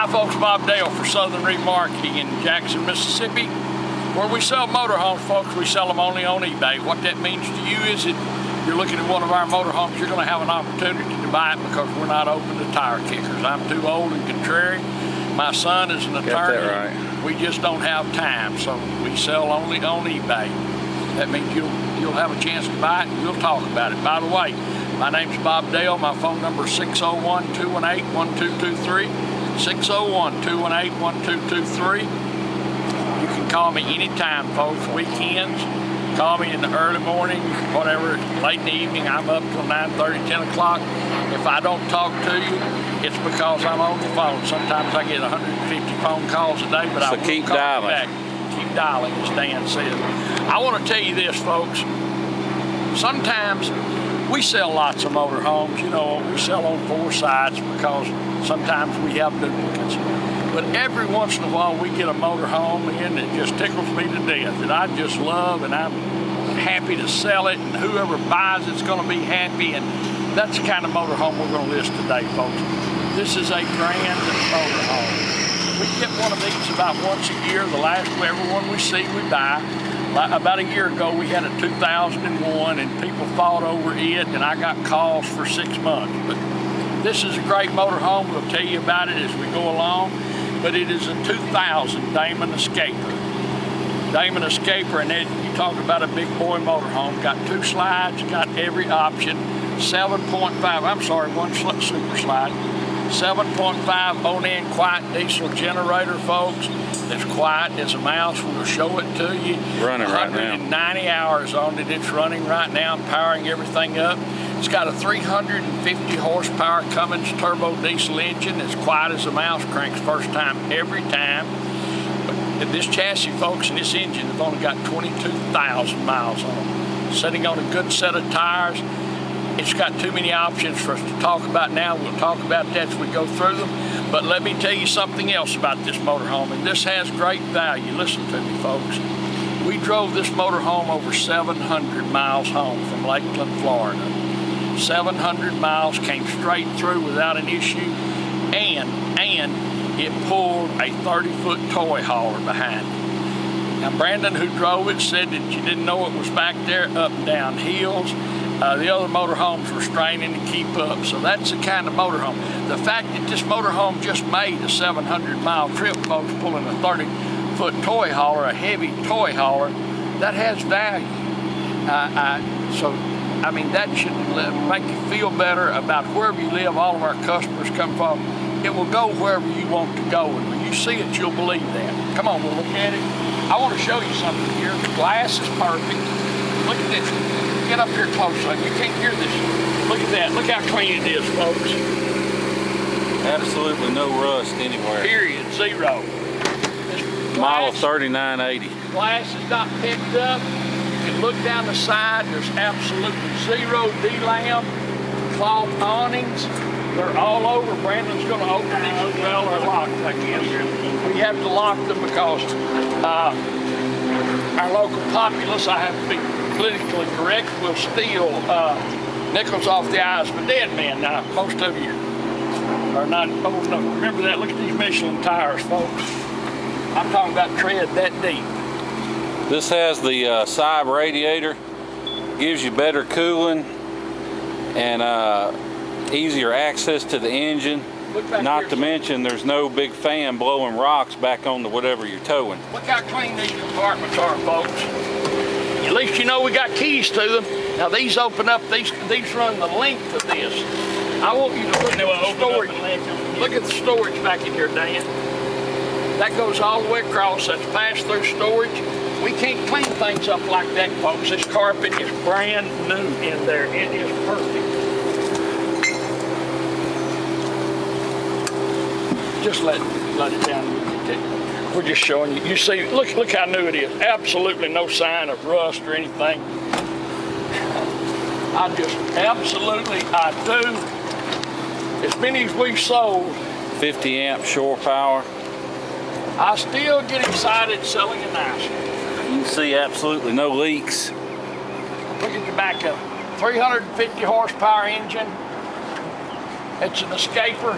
Hi folks, Bob Dale for Southern Remarketing in Jackson, Mississippi, where we sell motorhomes, folks. We sell them only on eBay. What that means to you is that you're looking at one of our motorhomes, you're going to have an opportunity to buy it because we're not open to tire kickers. I'm too old and contrary. My son is an attorney. Got that right. We just don't have time, so we sell only on eBay. That means you'll have a chance to buy it and we'll talk about it. By the way, my name's Bob Dale. My phone number is 601-218-1223. 601-218-1223. You can call me anytime, folks. Weekends, call me in the early morning, whatever, late in the evening. I'm up till 9:30, 10 o'clock. If I don't talk to you, it's because I'm on the phone. Sometimes I get 150 phone calls a day, but I will keep call dialing. you back. Keep dialing, as Dan said. I want to tell you this, folks. Sometimes we sell lots of motorhomes. You know, we sell on 4 sides because sometimes we have duplicates. But every once in a while we get a motorhome in that just tickles me to death, that I just love, and I'm happy to sell it, and whoever buys it's going to be happy, and that's the kind of motorhome we're going to list today, folks. This is a grand motorhome. We get one of these about once a year. The last one we see, we buy. About a year ago, we had a 2001, and people fought over it, and I got calls for 6 months. But this is a great motorhome. We'll tell you about it as we go along. But it is a 2000 Damon Escaper. Damon Escaper, and then you talk about a big boy motorhome. Got 2 slides, got every option. 7.5, I'm sorry, 1 super slide. 7.5 bone-in quiet diesel generator, folks. It's quiet as a mouse. We'll show it to you. Running right now. 190 hours on it. It's running right now, powering everything up. It's got a 350 horsepower Cummins turbo diesel engine. It's quiet as a mouse. Cranks first time every time. But this chassis, folks, and this engine have only got 22,000 miles on it. Sitting on a good set of tires. It's got too many options for us to talk about now. We'll talk about that as we go through them. But let me tell you something else about this motorhome, and this has great value. Listen to me, folks. We drove this motorhome over 700 miles home from Lakeland, Florida. 700 miles, came straight through without an issue, and it pulled a 30-foot toy hauler behind it. Now, Brandon, who drove it, said that you didn't know it was back there up and down hills. The other motorhomes were straining to keep up, so that's the kind of motorhome. The fact that this motorhome just made a 700-mile trip, folks, pulling a 30-foot toy hauler, a heavy toy hauler, that has value. I mean, that should make you feel better about wherever you live. All of our customers come from. It will go wherever you want to go, and when you see it, you'll believe that. Come on, we'll look at it. I want to show you something here. The glass is perfect. Look at this. Get up here close, so you can't hear this. Look at that. Look how clean it is, folks. Absolutely no rust anywhere. Period. Zero. Model 3980. Glass is not picked up. You can look down the side. There's absolutely zero D-lam. Cloth awnings. They're all over. Brandon's going to open these as well. They're locked, I guess. We have to lock them because our local populace, I have to be politically correct, will steal nickels off the eyes of a dead man. Now, most of you are not old enough to remember that. Look at these Michelin tires, folks. I'm talking about tread that deep. This has the side radiator, gives you better cooling and easier access to the engine. Not to mention there's no big fan blowing rocks back onto whatever you're towing. Look how clean these compartments are, folks. At least you know we got keys to them. Now these open up, these run the length of this. I want you to look at the storage. Look at the storage back in here, Dan. That goes all the way across. That's pass-through storage. We can't clean things up like that, folks. This carpet is brand new in there. It is perfect. Just let it down. We're just showing you. You see, look how new it is. Absolutely no sign of rust or anything. I do. As many as we've sold. 50 amp shore power. I still get excited selling a nice one. You can see absolutely no leaks. Look at the back of it. 350 horsepower engine. It's an Escaper.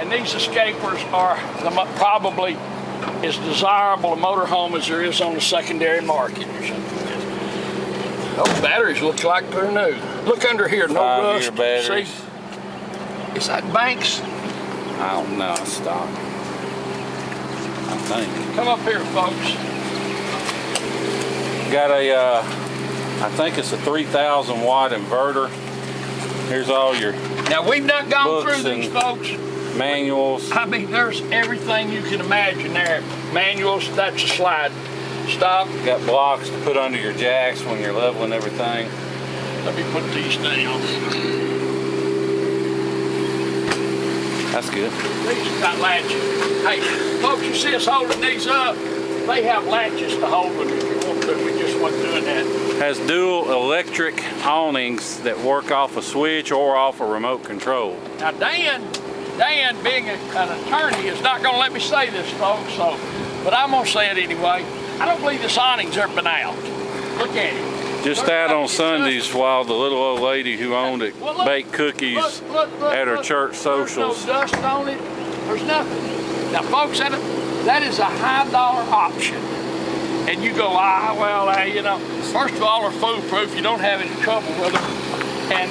And these escapers are probably as desirable a motorhome as there is on the secondary market. Those batteries look like they're new. Look under here, no rust. Batteries. See? Is that Banks? I don't know, stock. I think. Come up here, folks. Got a, I think it's a 3,000 watt inverter. Here's all your Now we've not gone books through these, and folks. manuals. I mean, there's everything you can imagine there. Manuals, that's a slide. Stop. Got blocks to put under your jacks when you're leveling everything. Let me put these down. That's good. These got latches. Hey, folks, you see us holding these up? They have latches to hold them if you want to. We just wasn't doing that. Has dual electric awnings that work off a switch or off a remote control. Now, Dan being an attorney, is not going to let me say this, folks, but I'm going to say it anyway. I don't believe this awning's ever been out. Look at it. Just out on Sundays while the little old lady who owned it baked cookies at her church socials. There's no dust on it. There's nothing. Now, folks, that is a high dollar option. And you go, you know, first of all, they're foolproof. You don't have any trouble with them. And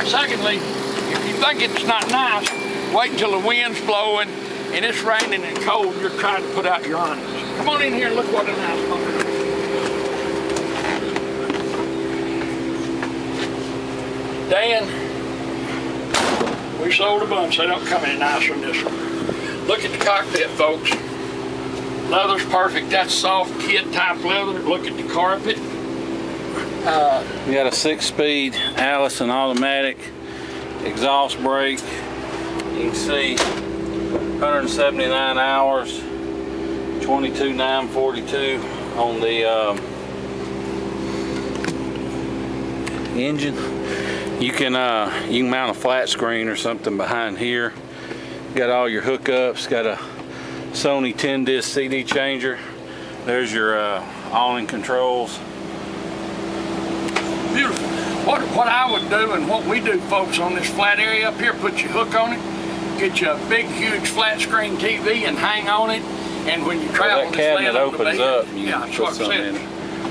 secondly, if you think it's not nice, wait until the wind's blowing and it's raining and cold, you're trying to put out your awnings. Come on in here and look what a nice motor is. Dan, we sold a bunch. They don't come any nicer than this one. Look at the cockpit, folks. Leather's perfect. That's soft kit type leather. Look at the carpet. You got a 6-speed Allison automatic exhaust brake. You can see 179 hours, 22,942 on the engine. You can mount a flat screen or something behind here. Got all your hookups. Got a Sony 10-disc CD changer. There's your awning controls. Beautiful. What I would do and what we do, folks, on this flat area up here, put your hook on it, get you a big, huge flat screen TV and hang on it. And when you travel, that cabinet opens up. Yeah, that's what I'm saying.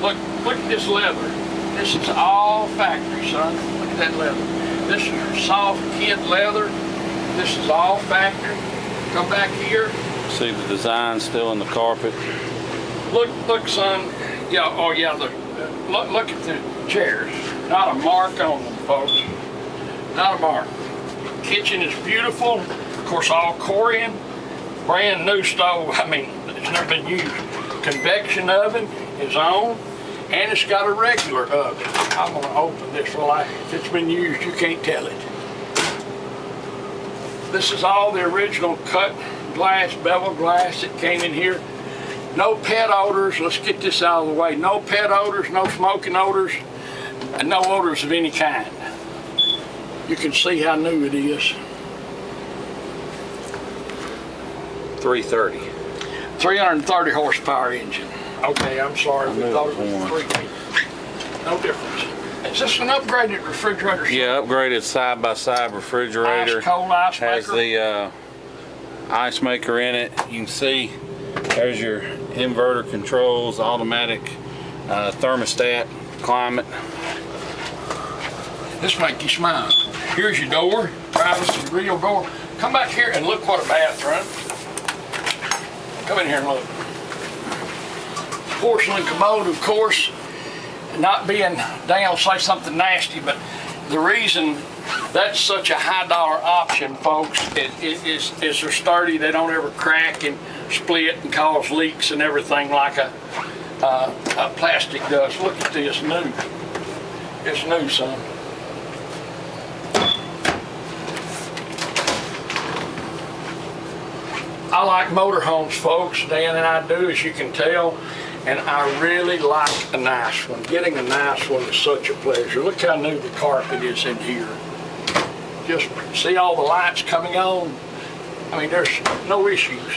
Look at this leather. This is all factory, son. Look at that leather. This is your soft kid leather. This is all factory. Come back here. See the design still in the carpet. Look, son. Yeah. Oh, yeah. Look at the chairs. Not a mark on them, folks. Not a mark. Kitchen is beautiful. Of course, all Corian. Brand new stove. I mean, it's never been used. Convection oven is on. And it's got a regular oven. I'm going to open this if it's been used, you can't tell it. This is all the original cut glass, bevel glass that came in here. No pet odors. Let's get this out of the way. No pet odors, no smoking odors, and no odors of any kind. You can see how new it is. 330. 330 horsepower engine. Okay, I'm sorry, we thought it was 380. No difference. Is this an upgraded refrigerator? Yeah, upgraded side-by-side refrigerator. Ice cold ice maker. Has the ice maker in it. You can see there's your inverter controls, automatic thermostat, climate. This makes you smile. Here's your door, privacy, real door. Come back here and look what a bathroom. Come in here and look. Porcelain commode, of course, not being, Dale say something nasty, but the reason that's such a high dollar option, folks, is they're sturdy. They don't ever crack and split and cause leaks and everything like a plastic does. Look at this, new. It's new, son. I like motorhomes, folks. Dan and I do, as you can tell. And I really like a nice one. Getting a nice one is such a pleasure. Look how new the carpet is in here. Just see all the lights coming on. I mean, there's no issues.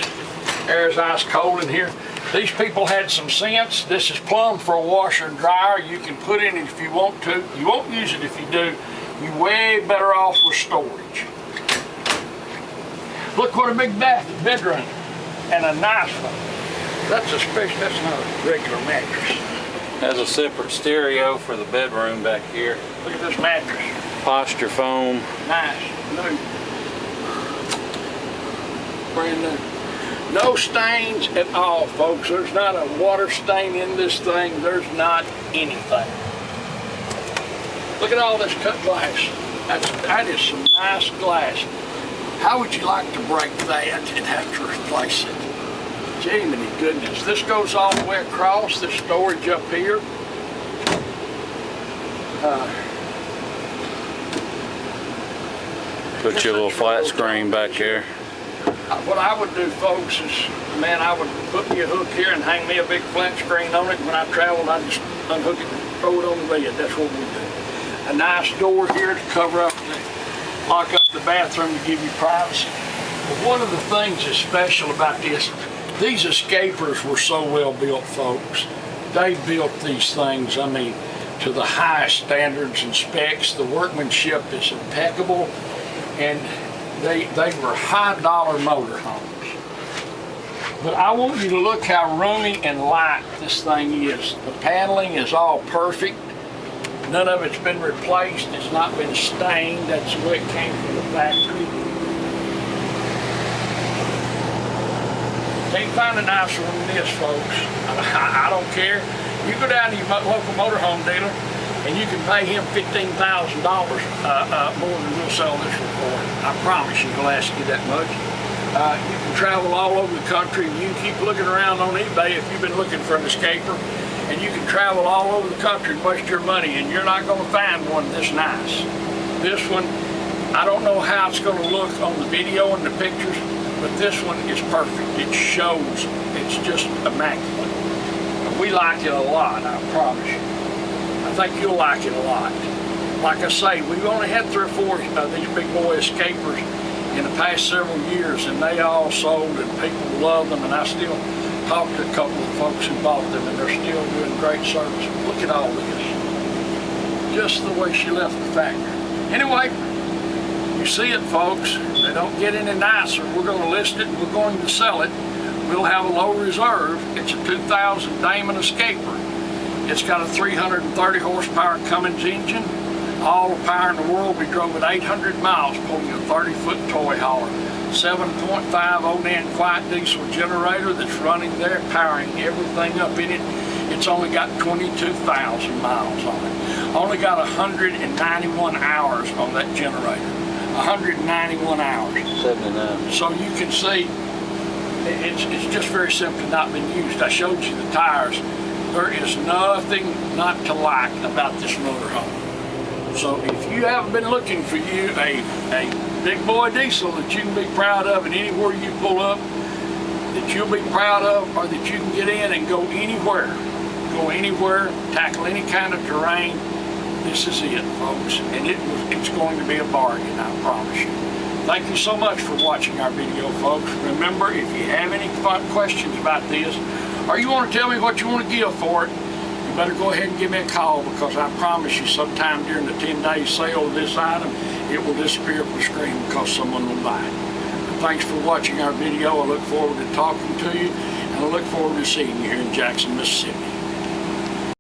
Air's ice cold in here. These people had some sense. This is plumb for a washer and dryer. You can put in it if you want to. You won't use it if you do. You're way better off with storage. Look what a big bedroom, and a nice one. That's not a regular mattress. Has a separate stereo for the bedroom back here. Look at this mattress. Posture foam. Nice, new. Brand new. No stains at all, folks. There's not a water stain in this thing. There's not anything. Look at all this cut glass. That is some nice glass. How would you like to break that and have to replace it? Jiminy goodness. This goes all the way across, this storage up here. Put your little flat screen back here. What I would do, folks, is, man, I would put me a hook here and hang me a big flat screen on it. When I traveled, I'd just unhook it and throw it on the bed. That's what we do. A nice door here to cover up, lock up the bathroom to give you privacy. But one of the things that's special about this, these escapers were so well built, folks. They built these things, I mean, to the highest standards and specs. The workmanship is impeccable, and they were high-dollar motorhomes. But I want you to look how roomy and light this thing is. The paneling is all perfect. None of it's been replaced. It's not been stained. That's the way it came from the factory. Can't find a nicer one than this, folks. I don't care. You go down to your local motorhome dealer and you can pay him $15,000 more than we'll sell this for. I promise you he'll ask you that much. You can travel all over the country, and you can keep looking around on eBay if you've been looking for an escaper, and you can travel all over the country and waste your money, and you're not going to find one this nice. This one, I don't know how it's going to look on the video and the pictures, but this one is perfect. It shows. It's just immaculate. We like it a lot, I promise you. I think you'll like it a lot. Like I say, we've only had 3 or 4 of these big boy escapers in the past several years, and they all sold, and people love them, and I still talk to a couple of folks who bought them, and they're still doing great service. Look at all this. Just the way she left the factory. Anyway, you see it, folks. They don't get any nicer. We're going to list it, and we're going to sell it. We'll have a low reserve. It's a 2000 Damon Escaper. It's got a 330 horsepower Cummins engine. All the power in the world. We drove it 800 miles pulling a 30-foot toy hauler. 7.5 0.9 quiet diesel generator that's running there, powering everything up in it. It's only got 22,000 miles on it. Only got 191 hours on that generator. 191 hours. 79. So you can see it's just very simply not been used. I showed you the tires. There is nothing not to like about this motorhome. So if you haven't been looking for you a big boy diesel that you can be proud of, and anywhere you pull up that you'll be proud of, or that you can get in and go anywhere, tackle any kind of terrain, this is it, folks. And it's going to be a bargain, I promise you. Thank you so much for watching our video, folks. Remember, if you have any questions about this, or you want to tell me what you want to give for it, you better go ahead and give me a call, because I promise you sometime during the 10-day sale of this item, it will disappear from the screen because someone will buy it. Thanks for watching our video. I look forward to talking to you, and I look forward to seeing you here in Jackson, Mississippi.